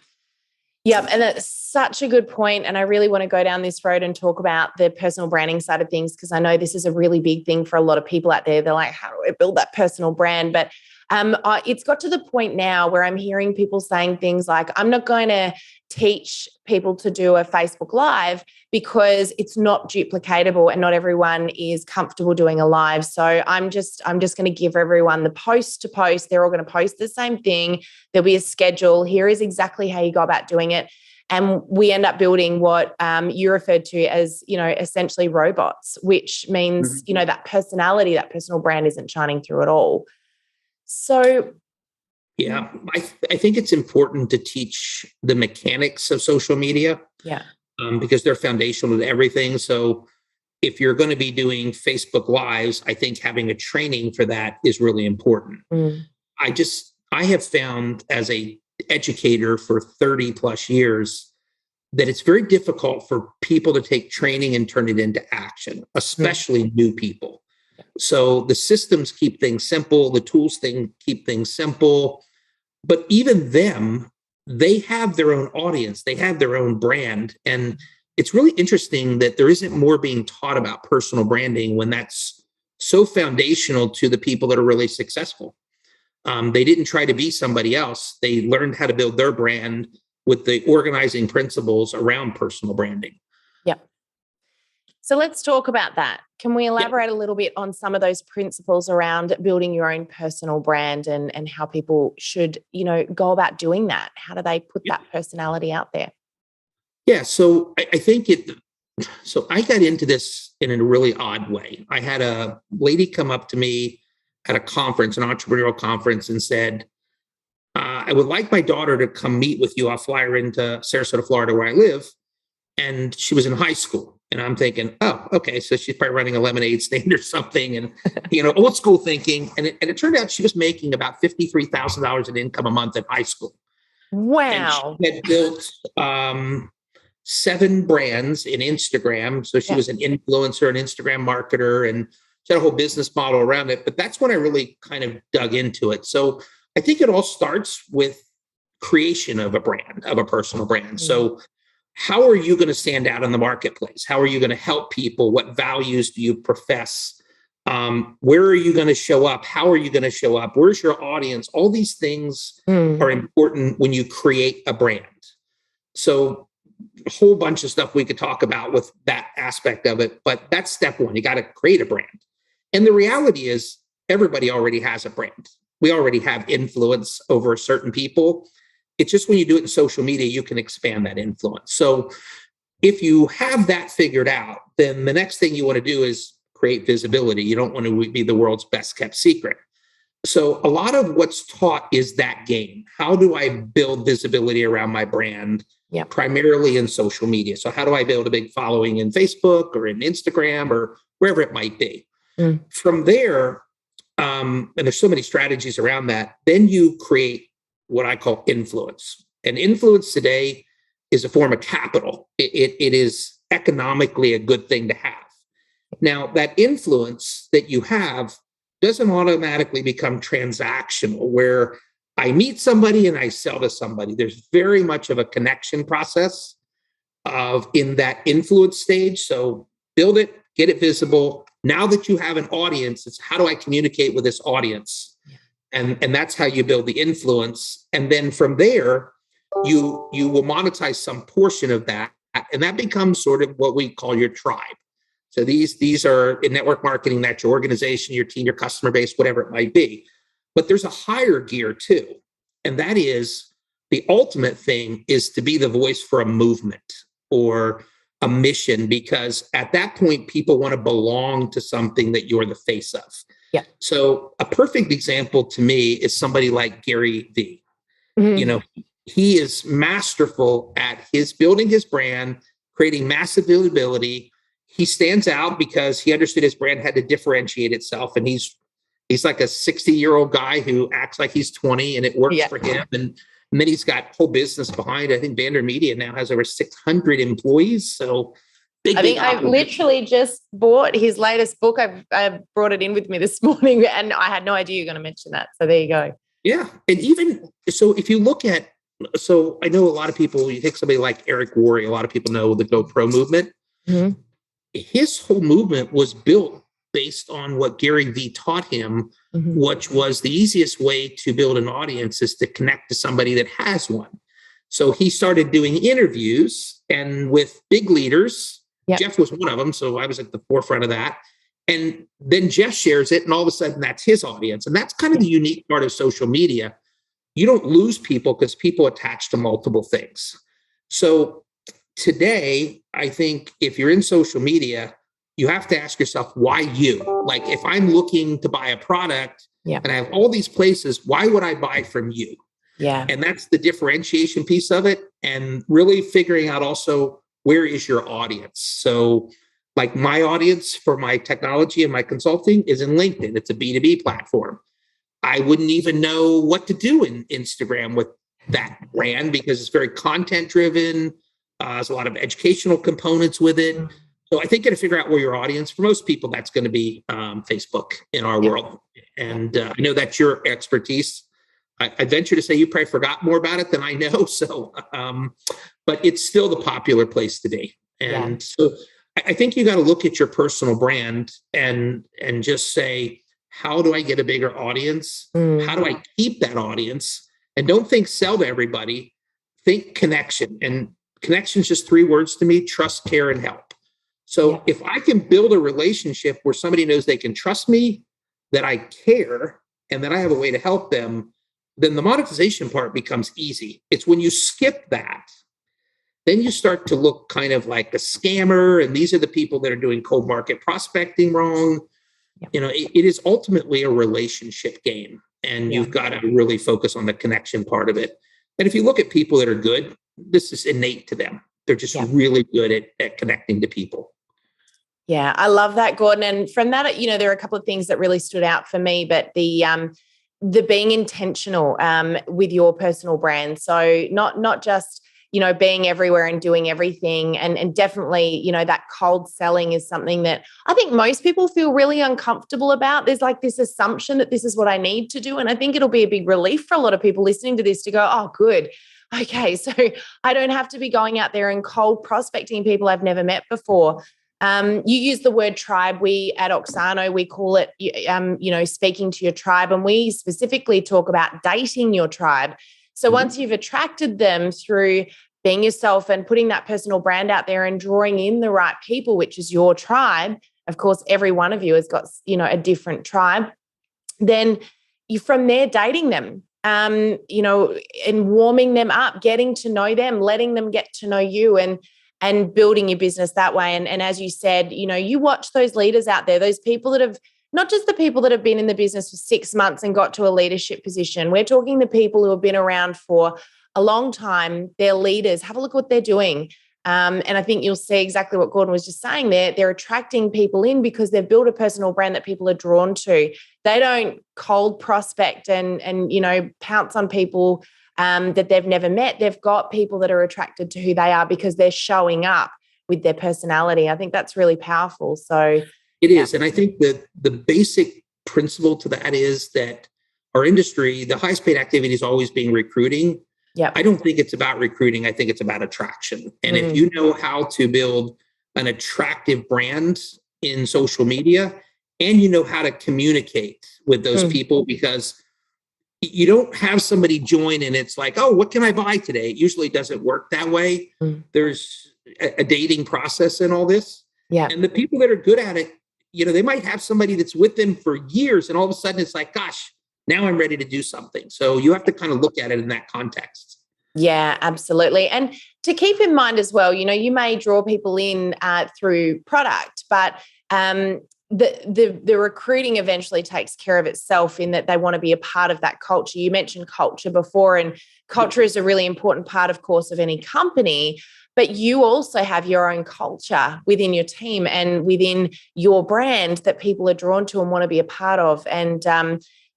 S1: Yeah, and that's such a good point. And I really want to go down this road and talk about the personal branding side of things, because I know this is a really big thing for a lot of people out there. They're like, how do I build that personal brand? But it's got to the point now where I'm hearing people saying things like, I'm not going to teach people to do a Facebook Live because it's not duplicatable and not everyone is comfortable doing a live. So I'm just going to give everyone the post to post. They're all going to post the same thing. There'll be a schedule. Here is exactly how you go about doing it. And we end up building what you referred to as, essentially robots, which means, that personality, that personal brand isn't shining through at all. So,
S2: yeah, I think it's important to teach the mechanics of social media.
S1: Yeah.
S2: Because they're foundational to everything. So if you're going to be doing Facebook Lives, I think having a training for that is really important. I have found as a educator for 30 plus years that it's very difficult for people to take training and turn it into action, especially new people. So the systems keep things simple, the tools keep things simple, but even them, they have their own audience, they have their own brand. And it's really interesting that there isn't more being taught about personal branding when that's so foundational to the people that are really successful. They didn't try to be somebody else. They learned how to build their brand with the organizing principles around personal branding.
S1: Yep. So let's talk about that. Can we elaborate a little bit on some of those principles around building your own personal brand and how people should, go about doing that? How do they put that personality out there?
S2: Yeah. So I think so I got into this in a really odd way. I had a lady come up to me at a conference, an entrepreneurial conference, and said, I would like my daughter to come meet with you. I'll fly her into Sarasota, Florida, where I live. And she was in high school. And I'm thinking, oh, okay, so she's probably running a lemonade stand or something, and old school thinking. And it turned out she was making about $53,000 in income a month in high school.
S1: Wow!
S2: And she had built 7 brands in Instagram. So she was an influencer, an Instagram marketer, and she had a whole business model around it. But that's when I really kind of dug into it. So I think it all starts with creation of a brand, of a personal brand. So how are you going to stand out in the marketplace? How are you going to help people? What values do you profess? Where are you going to show up? How are you going to show up? Where's your audience? All these things are important when you create a brand. So a whole bunch of stuff we could talk about with that aspect of it, but that's step one. You got to create a brand. And the reality is everybody already has a brand. We already have influence over certain people. It's just when you do it in social media, you can expand that influence. So if you have that figured out, then the next thing you want to do is create visibility. You don't want to be the world's best kept secret. So a lot of what's taught is that game. How do I build visibility around my brand? Primarily in social media. So how do I build a big following in Facebook or in Instagram or wherever it might be? From there, and there's so many strategies around that, then you create what I call influence. And influence today is a form of capital. It is economically a good thing to have. Now, that influence that you have doesn't automatically become transactional, where I meet somebody and I sell to somebody. There's very much of a connection process in that influence stage. So build it, get it visible. Now that you have an audience, it's how do I communicate with this audience? And that's how you build the influence. And then from there, you will monetize some portion of that. And that becomes sort of what we call your tribe. So these are in network marketing, that's your organization, your team, your customer base, whatever it might be. But there's a higher gear too. And that is the ultimate thing is to be the voice for a movement or a mission, because at that point, people want to belong to something that you're the face of. So a perfect example to me is somebody like Gary Vee. You know, he is masterful at building his brand, creating massive visibility. He stands out because he understood his brand had to differentiate itself. And he's like a 60-year-old guy who acts like he's 20 and it works for him. And then he's got whole business behind. I think Vander Media now has over 600 employees. So
S1: I think I literally just bought his latest book. I brought it in with me this morning and I had no idea you were going to mention that. So there you go.
S2: Yeah. And even so, if you look at, so I know a lot of people, you take somebody like Eric Worre, a lot of people know the GoPro movement. His whole movement was built based on what Gary Vee taught him, which was the easiest way to build an audience is to connect to somebody that has one. So he started doing interviews and with big leaders. Jeff was one of them. So I was at the forefront of that. And then Jeff shares it and all of a sudden that's his audience. And that's kind of the unique part of social media. You don't lose people because people attach to multiple things. So today, I think if you're in social media, you have to ask yourself, why you? Like if I'm looking to buy a product and I have all these places, why would I buy from you? And that's the differentiation piece of it. And really figuring out also, where is your audience? So like my audience for my technology and my consulting is in LinkedIn. It's a B2B platform. I wouldn't even know what to do in Instagram with that brand because it's very content driven. There's a lot of educational components with it. So I think you got to figure out where your audience, for most people, that's going to be Facebook in our world. And I know that's your expertise. I venture to say you probably forgot more about it than I know. So, but it's still the popular place to be. And so I think you got to look at your personal brand and just say, how do I get a bigger audience? How do I keep that audience? And don't think sell to everybody. Think connection. And connection is just 3 words to me: trust, care, and help. So if I can build a relationship where somebody knows they can trust me, that I care, and that I have a way to help them, then the monetization part becomes easy. It's when you skip that, then you start to look kind of like a scammer. And these are the people that are doing cold market prospecting wrong. You know, it is ultimately a relationship game. And you've got to really focus on the connection part of it. And if you look at people that are good, this is innate to them. They're just really good at connecting to people.
S1: Yeah, I love that, Gordon. And from that, you know, there are a couple of things that really stood out for me, but the being intentional with your personal brand. So not just, being everywhere and doing everything. And definitely, that cold selling is something that I think most people feel really uncomfortable about. There's like this assumption that this is what I need to do. And I think it'll be a big relief for a lot of people listening to this to go, oh, good. Okay, so I don't have to be going out there and cold prospecting people I've never met before. You use the word tribe. We at Oxano, we call it, speaking to your tribe. And we specifically talk about dating your tribe. So once you've attracted them through being yourself and putting that personal brand out there and drawing in the right people, which is your tribe, of course, every one of you has got, a different tribe, then you from there dating them. And warming them up, getting to know them, letting them get to know you and building your business that way. And as you said, you watch those leaders out there, those people that have, not just the people that have been in the business for 6 months and got to a leadership position. We're talking the people who have been around for a long time. They're leaders. Have a look at what they're doing. And I think you'll see exactly what Gordon was just saying there. They're attracting people in because they've built a personal brand that people are drawn to. They don't cold prospect and pounce on people that they've never met. They've got people that are attracted to who they are because they're showing up with their personality. I think that's really powerful. So
S2: it is. And I think that the basic principle to that is that our industry, the highest paid activity is always being recruiting.
S1: Yeah,
S2: I don't think it's about recruiting. I think it's about attraction. And if you know how to build an attractive brand in social media and you know how to communicate with those people, because you don't have somebody join and it's like, oh, what can I buy today? It usually doesn't work that way. There's a dating process in all this.
S1: Yeah.
S2: And the people that are good at it, they might have somebody that's with them for years and all of a sudden it's like, gosh, now I'm ready to do something. So you have to kind of look at it in that context.
S1: Yeah, absolutely. And to keep in mind as well, you may draw people in through product, but the recruiting eventually takes care of itself in that they want to be a part of that culture. You mentioned culture before, and culture is a really important part, of course, of any company. But you also have your own culture within your team and within your brand that people are drawn to and want to be a part of. And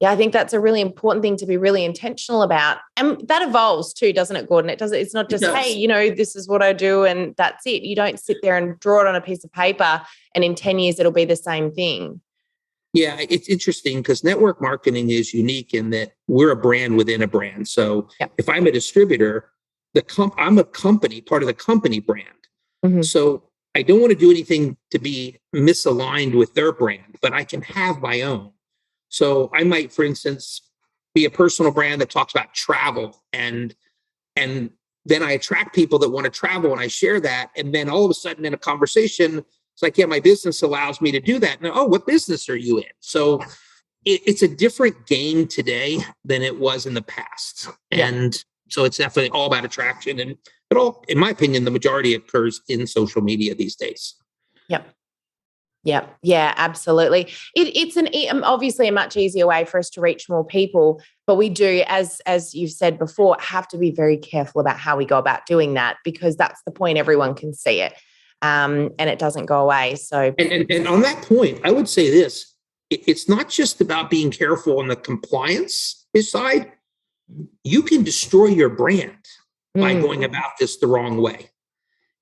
S1: I think that's a really important thing to be really intentional about. And that evolves too, doesn't it, Gordon? It's not just, hey, this is what I do and that's it. You don't sit there and draw it on a piece of paper and in 10 years it'll be the same thing.
S2: Yeah, it's interesting because network marketing is unique in that we're a brand within a brand. So if I'm a distributor, I'm a company, part of the company brand. So I don't want to do anything to be misaligned with their brand, but I can have my own. So I might, for instance, be a personal brand that talks about travel and then I attract people that want to travel and I share that. And then all of a sudden in a conversation, it's like, yeah, my business allows me to do that. And oh, what business are you in? So it's a different game today than it was in the past. And so it's definitely all about attraction. And it all, in my opinion, the majority occurs in social media these days.
S1: Yeah, absolutely. It's obviously a much easier way for us to reach more people, but we do, as you've said before, have to be very careful about how we go about doing that because that's the point. Everyone can see it, and it doesn't go away. So,
S2: and on that point, I would say this: it's not just about being careful on the compliance side. You can destroy your brand by going about this the wrong way,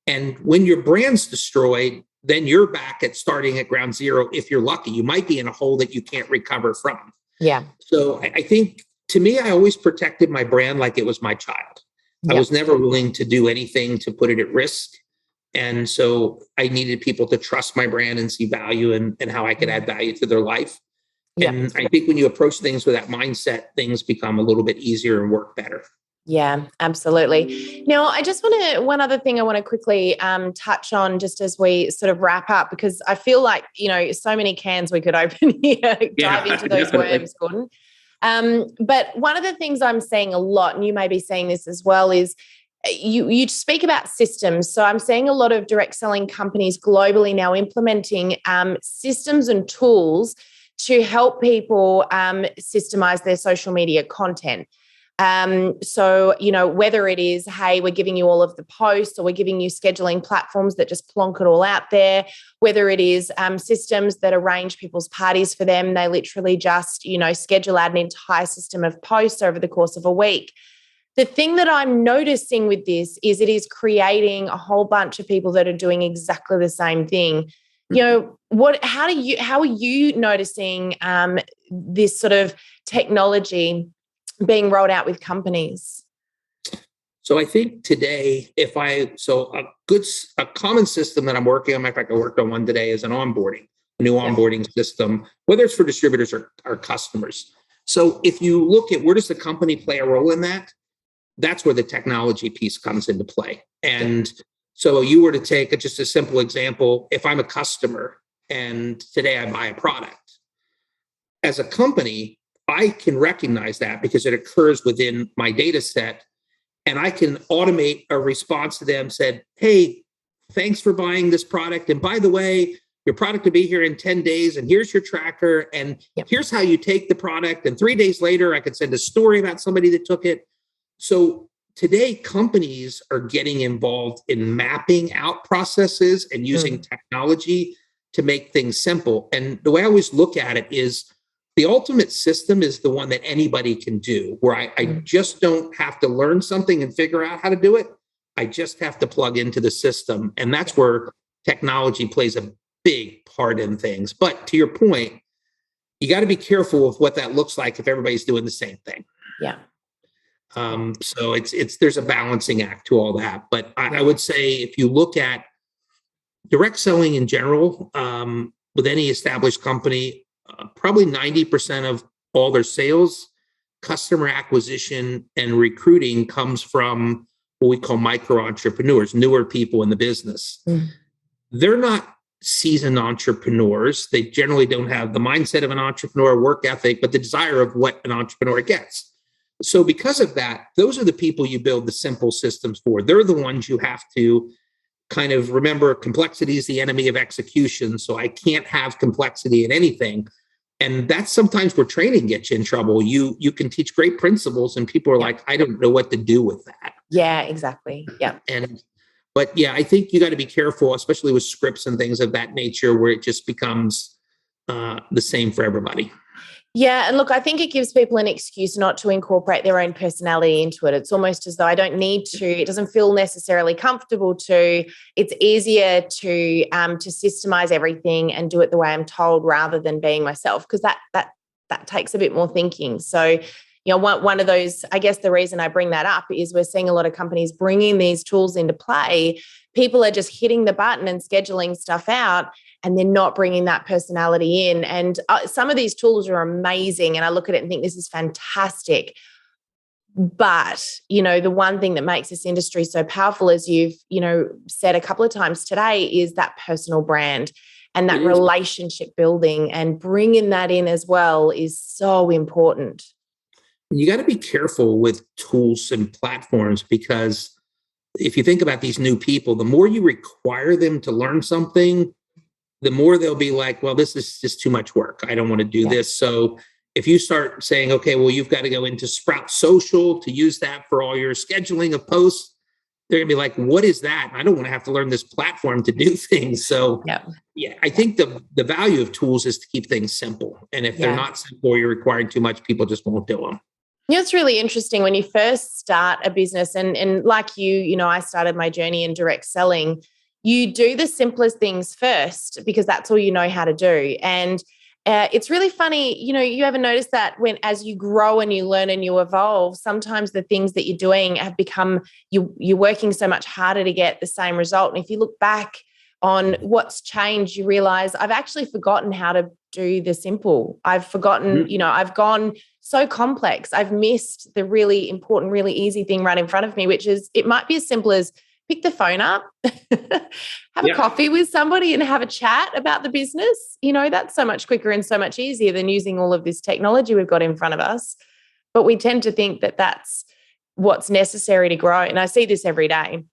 S2: and when your brand's destroyed, then you're back at starting at ground zero. If you're lucky, you might be in a hole that you can't recover from.
S1: Yeah.
S2: So I think to me, I always protected my brand like it was my child. I was never willing to do anything to put it at risk. And so I needed people to trust my brand and see value and how I could add value to their life. And I think when you approach things with that mindset, things become a little bit easier and work better.
S1: Yeah, absolutely. Now, one other thing I want to quickly touch on just as we sort of wrap up, because I feel like, so many cans we could open here, dive into those worms, Gordon. But one of the things I'm seeing a lot, and you may be seeing this as well, is you speak about systems. So I'm seeing a lot of direct selling companies globally now implementing systems and tools to help people systemize their social media content. So, whether it is, hey, we're giving you all of the posts or we're giving you scheduling platforms that just plonk it all out there, whether it is systems that arrange people's parties for them, they literally just, schedule out an entire system of posts over the course of a week. The thing that I'm noticing with this is it is creating a whole bunch of people that are doing exactly the same thing. You know, how are you noticing this sort of technology being rolled out with companies?
S2: So I think today, a common system that I'm working on, in fact, I worked on one today, is a new onboarding system, whether it's for distributors or customers. So if you look at where does the company play a role in that, that's where the technology piece comes into play. And so you were to take just a simple example, if I'm a customer and today I buy a product, as a company, I can recognize that because it occurs within my data set, and I can automate a response to them, said, hey, thanks for buying this product. And by the way, your product will be here in 10 days, and here's your tracker, and here's how you take the product. And 3 days later, I could send a story about somebody that took it. So today, companies are getting involved in mapping out processes and using technology to make things simple. And the way I always look at it is the ultimate system is the one that anybody can do, where I just don't have to learn something and figure out how to do it. I just have to plug into the system. And that's where technology plays a big part in things. But to your point, you got to be careful with what that looks like if everybody's doing the same thing.
S1: Yeah.
S2: So there's a balancing act to all that. But I would say if you look at direct selling in general, with any established company, probably 90% of all their sales, customer acquisition, and recruiting comes from what we call micro entrepreneurs, newer people in the business. They're not seasoned entrepreneurs. They generally don't have the mindset of an entrepreneur, work ethic, but the desire of what an entrepreneur gets. So because of that, those are the people you build the simple systems for. They're the ones you have to kind of remember, complexity is the enemy of execution. So I can't have complexity in anything. And that's sometimes where training gets you in trouble. You can teach great principles and people are like, I don't know what to do with that.
S1: Yeah, exactly. Yeah.
S2: But I think you got to be careful, especially with scripts and things of that nature, where it just becomes the same for everybody.
S1: Yeah. And look, I think it gives people an excuse not to incorporate their own personality into it. It's almost as though I don't need to, it doesn't feel necessarily comfortable to, it's easier to systemize everything and do it the way I'm told rather than being myself, because that takes a bit more thinking. So, one of those, I guess the reason I bring that up is we're seeing a lot of companies bringing these tools into play. People are just hitting the button and scheduling stuff out, and they're not bringing that personality in. And some of these tools are amazing, and I look at it and think this is fantastic. But, the one thing that makes this industry so powerful, as you've, said a couple of times today, is that personal brand and that relationship building, and bringing that in as well is so important.
S2: You got to be careful with tools and platforms, because if you think about these new people, the more you require them to learn something, the more they'll be like, well, this is just too much work. I don't want to do this. So if you start saying, okay, well, you've got to go into Sprout Social to use that for all your scheduling of posts, they're going to be like, what is that? I don't want to have to learn this platform to do things. So I think the value of tools is to keep things simple. And if they're not simple, you're requiring too much, people just won't do them.
S1: It's really interesting when you first start a business, and like you, I started my journey in direct selling. You do the simplest things first because that's all you know how to do. And it's really funny, you ever notice that as you grow and you learn and you evolve, sometimes the things that you're doing have become, you're working so much harder to get the same result. And if you look back on what's changed, you realize I've actually forgotten how to do the simple. I've forgotten, I've gone so complex. I've missed the really important, really easy thing right in front of me, which is, it might be as simple as pick the phone up, have a coffee with somebody and have a chat about the business. That's so much quicker and so much easier than using all of this technology we've got in front of us. But we tend to think that that's what's necessary to grow. And I see this every day.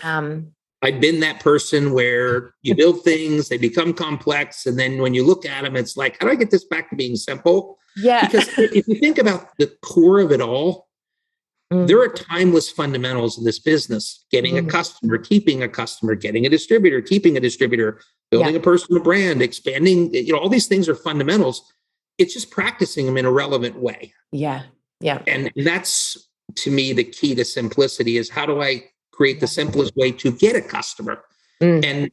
S2: I've been that person where you build things, they become complex. And then when you look at them, it's like, how do I get this back to being simple?
S1: Yeah.
S2: Because if you think about the core of it all, there are timeless fundamentals in this business: getting a customer, keeping a customer, getting a distributor, keeping a distributor, building a personal brand, expanding, all these things are fundamentals. It's just practicing them in a relevant way.
S1: Yeah. Yeah.
S2: And that's to me, the key to simplicity is how do I create the simplest way to get a customer? And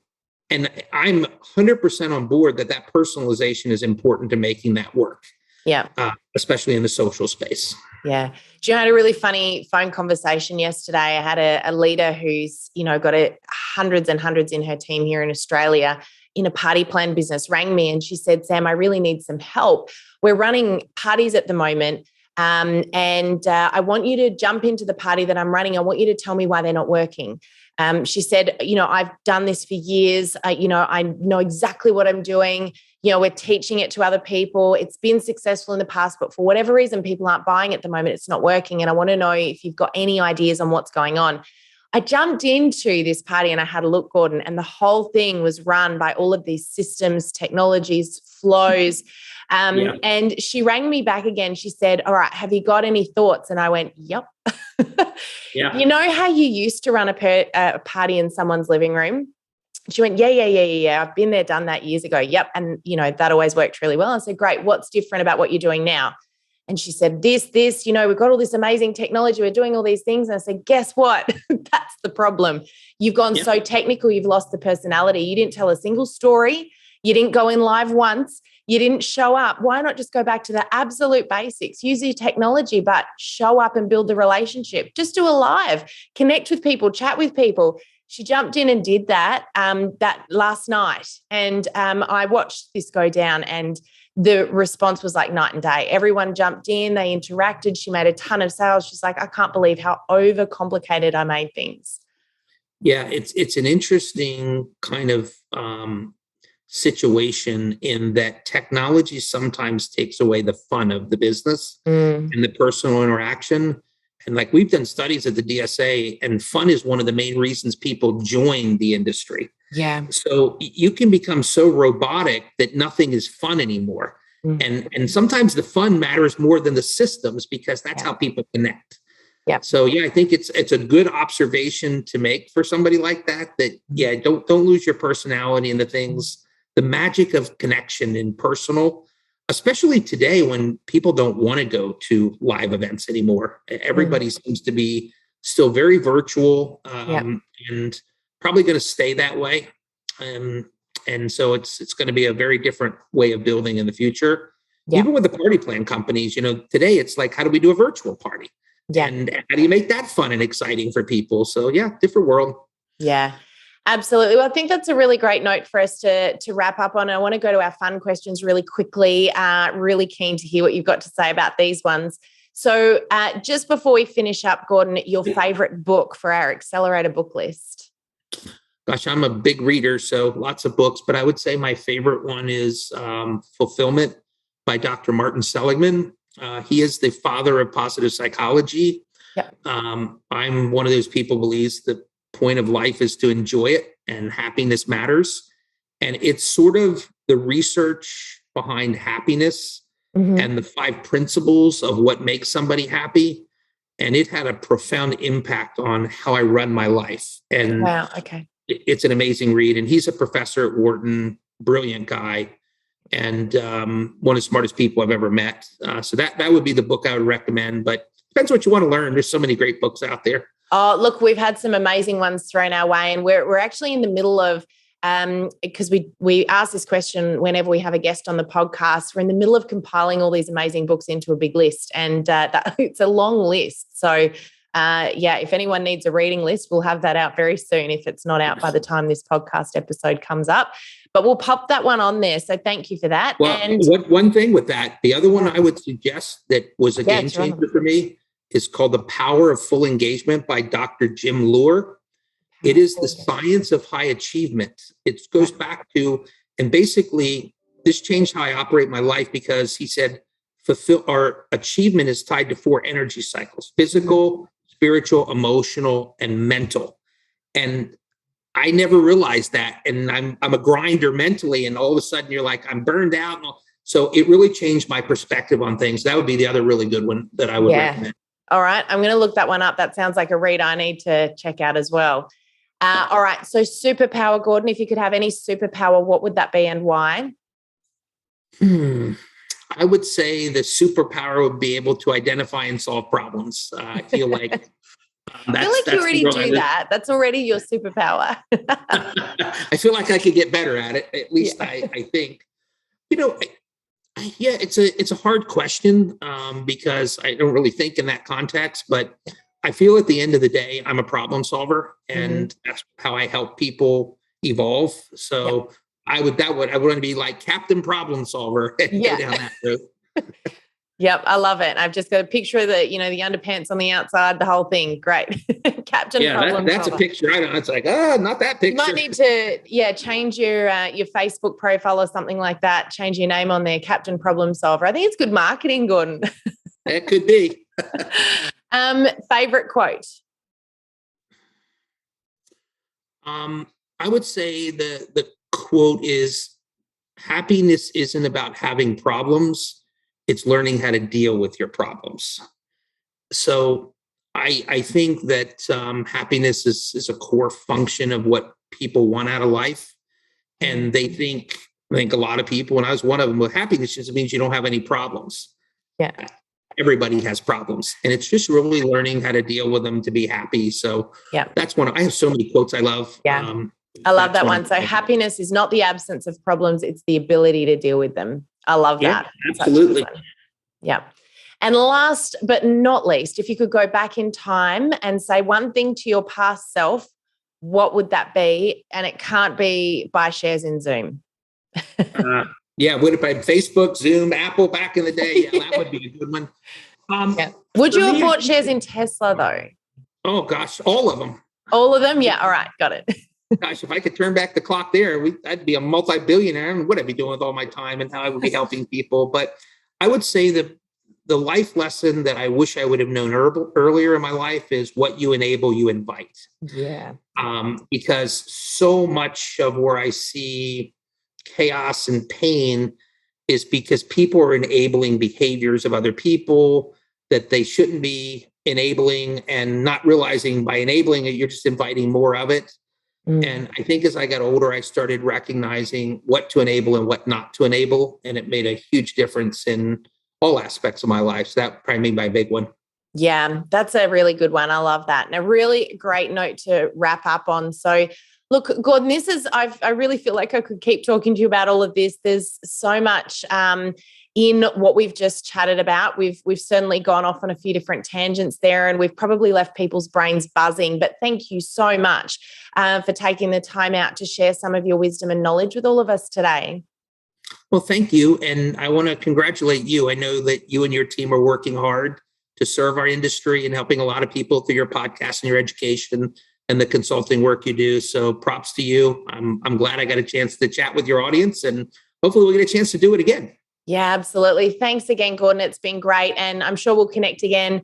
S2: I'm 100% on board that personalization is important to making that work.
S1: Yeah.
S2: Especially in the social space.
S1: Yeah. Do you know, I had a really funny phone conversation yesterday. I had a leader who's, got hundreds and hundreds in her team here in Australia in a party plan business, rang me and she said, Sam, I really need some help. We're running parties at the moment. And I want you to jump into the party that I'm running. I want you to tell me why they're not working. She said, I've done this for years. I know exactly what I'm doing. We're teaching it to other people. It's been successful in the past, but for whatever reason, people aren't buying at the moment. It's not working. And I want to know if you've got any ideas on what's going on. I jumped into this party and I had a look, Gordon, and the whole thing was run by all of these systems, technologies, flows. And she rang me back again. She said, all right, have you got any thoughts? And I went, yep.
S2: Yeah.
S1: You know how you used to run a party in someone's living room? She went, yeah. I've been there, done that years ago. Yep. And, that always worked really well. I said, great. What's different about what you're doing now? And she said, this, we've got all this amazing technology. We're doing all these things. And I said, guess what? That's the problem. You've gone so technical. You've lost the personality. You didn't tell a single story. You didn't go in live once. You didn't show up. Why not just go back to the absolute basics? Use your technology, but show up and build the relationship. Just do a live, connect with people, chat with people. She jumped in and did that last night. And I watched this go down and the response was like night and day. Everyone jumped in, they interacted. She made a ton of sales. She's like, I can't believe how overcomplicated I made things.
S2: Yeah, it's an interesting kind of situation in that technology sometimes takes away the fun of the business and the personal interaction. And like we've done studies at the DSA, and fun is one of the main reasons people join the industry.
S1: Yeah.
S2: So you can become so robotic that nothing is fun anymore. And sometimes the fun matters more than the systems because that's how people connect.
S1: Yeah.
S2: So I think it's a good observation to make for somebody like that don't lose your personality in the things, the magic of connection and personal. Especially today when people don't want to go to live events anymore. Everybody seems to be still very virtual and probably going to stay that way. And so it's going to be a very different way of building in the future. Yeah. Even with the party plan companies, today it's like, how do we do a virtual party? Yeah. And how do you make that fun and exciting for people? So different world.
S1: Yeah. Absolutely. Well, I think that's a really great note for us to wrap up on. I want to go to our fun questions really quickly. Really keen to hear what you've got to say about these ones. So just before we finish up, Gordon, your favorite book for our accelerator book list?
S2: Gosh, I'm a big reader, so lots of books, but I would say my favorite one is Fulfillment by Dr. Martin Seligman. He is the father of positive psychology. Yep. I'm one of those people who believes the point of life is to enjoy it and happiness matters. And it's sort of the research behind happiness and the 5 principles of what makes somebody happy. And it had a profound impact on how I run my life. And
S1: wow, okay.
S2: It's an amazing read. And he's a professor at Wharton, brilliant guy, and one of the smartest people I've ever met. So that would be the book I would recommend, but depends what you want to learn. There's so many great books out there.
S1: Oh, look, we've had some amazing ones thrown our way, and we're actually in the middle of, because we ask this question whenever we have a guest on the podcast, we're in the middle of compiling all these amazing books into a big list, and it's a long list. So, if anyone needs a reading list, we'll have that out very soon if it's not out by the time this podcast episode comes up. But we'll pop that one on there. So thank you for that.
S2: Well, one thing with that, the other one I would suggest that was a game changer for me is called The Power of Full Engagement by Dr. Jim Lohr. It is the science of high achievement. It goes back to, and basically this changed how I operate my life because he said, our achievement is tied to 4 energy cycles: physical, spiritual, emotional, and mental. And I never realized that. And I'm a grinder mentally. And all of a sudden you're like, I'm burned out. So it really changed my perspective on things. That would be the other really good one that I would recommend.
S1: All right. I'm going to look that one up. That sounds like a read I need to check out as well. All right. So superpower, Gordon, if you could have any superpower, what would that be and why?
S2: I would say the superpower would be able to identify and solve problems. I feel like
S1: I feel like you already do that. That's already your superpower.
S2: I feel like I could get better at it. At least I think. It's a hard question because I don't really think in that context. But I feel at the end of the day, I'm a problem solver, and that's how I help people evolve. So I want to be like Captain Problem Solver and go down that road.
S1: Yep, I love it. I've just got a picture of the underpants on the outside, the whole thing. Great. Captain Problem
S2: that's
S1: Solver.
S2: A picture. It's like, not that picture.
S1: You might need to, change your Facebook profile or something like that. Change your name on there, Captain Problem Solver. I think it's good marketing, Gordon.
S2: It could be.
S1: Favorite quote?
S2: I would say the quote is, happiness isn't about having problems. It's learning how to deal with your problems. So I think that happiness is a core function of what people want out of life. And I think a lot of people, and I was one of them, with happiness just means you don't have any problems.
S1: Yeah.
S2: Everybody has problems. And it's just really learning how to deal with them to be happy. So that's I have so many quotes I love.
S1: Yeah. I love that one. So happiness is not the absence of problems. It's the ability to deal with them. I love that.
S2: Absolutely.
S1: Yeah. And last but not least, if you could go back in time and say one thing to your past self, what would that be? And it can't be buy shares in Zoom.
S2: Would it be Facebook, Zoom, Apple back in the day? Yeah, that would be a good one.
S1: Would you have bought shares in Tesla though?
S2: Oh gosh, all of them.
S1: All of them? Yeah. All right. Got it.
S2: Gosh, if I could turn back the clock there, I'd be a multi-billionaire. I mean, what I'd be doing with all my time and how I would be helping people. But I would say that the life lesson that I wish I would have known earlier in my life is what you enable, you invite.
S1: Yeah.
S2: Because so much of where I see chaos and pain is because people are enabling behaviors of other people that they shouldn't be enabling, and not realizing by enabling it, you're just inviting more of it. And I think as I got older, I started recognizing what to enable and what not to enable. And it made a huge difference in all aspects of my life. So that probably made my big one.
S1: Yeah, that's a really good one. I love that. And a really great note to wrap up on. So look, Gordon, I really feel like I could keep talking to you about all of this. There's so much in what we've just chatted about. We've certainly gone off on a few different tangents there, and we've probably left people's brains buzzing. But thank you so much for taking the time out to share some of your wisdom and knowledge with all of us today.
S2: Well, thank you. And I want to congratulate you. I know that you and your team are working hard to serve our industry and helping a lot of people through your podcast and your education and the consulting work you do. So props to you. I'm glad I got a chance to chat with your audience, and hopefully we'll get a chance to do it again.
S1: Yeah, absolutely. Thanks again, Gordon. It's been great. And I'm sure we'll connect again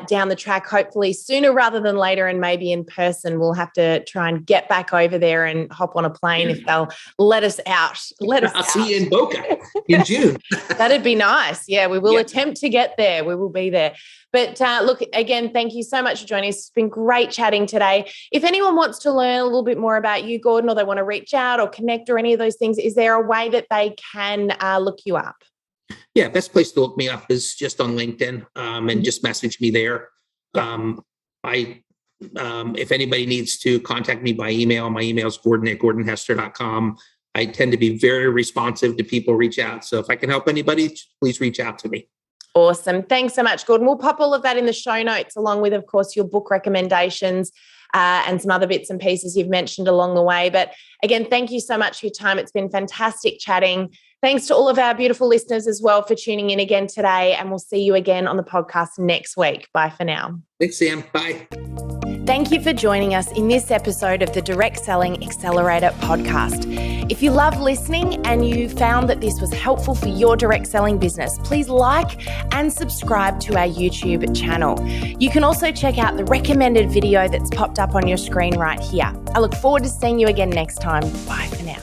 S1: down the track, hopefully sooner rather than later, and maybe in person. We'll have to try and get back over there and hop on a plane if they'll let us out.
S2: I'll see you in Boca in June.
S1: That'd be nice. Yeah, we will attempt to get there. We will be there. But look, again, thank you so much for joining us. It's been great chatting today. If anyone wants to learn a little bit more about you, Gordon, or they want to reach out or connect or any of those things, is there a way that they can look you up?
S2: Yeah, best place to look me up is just on LinkedIn, and just message me there. If anybody needs to contact me by email, my email is gordon@gordonhester.com. I tend to be very responsive to people reach out. So if I can help anybody, please reach out to me.
S1: Awesome. Thanks so much, Gordon. We'll pop all of that in the show notes, along with, of course, your book recommendations and some other bits and pieces you've mentioned along the way. But again, thank you so much for your time. It's been fantastic chatting. Thanks to all of our beautiful listeners as well for tuning in again today. And we'll see you again on the podcast next week. Bye for now.
S2: Thanks, Sam. Bye.
S1: Thank you for joining us in this episode of the Direct Selling Accelerator podcast. If you love listening and you found that this was helpful for your direct selling business, please like and subscribe to our YouTube channel. You can also check out the recommended video that's popped up on your screen right here. I look forward to seeing you again next time. Bye for now.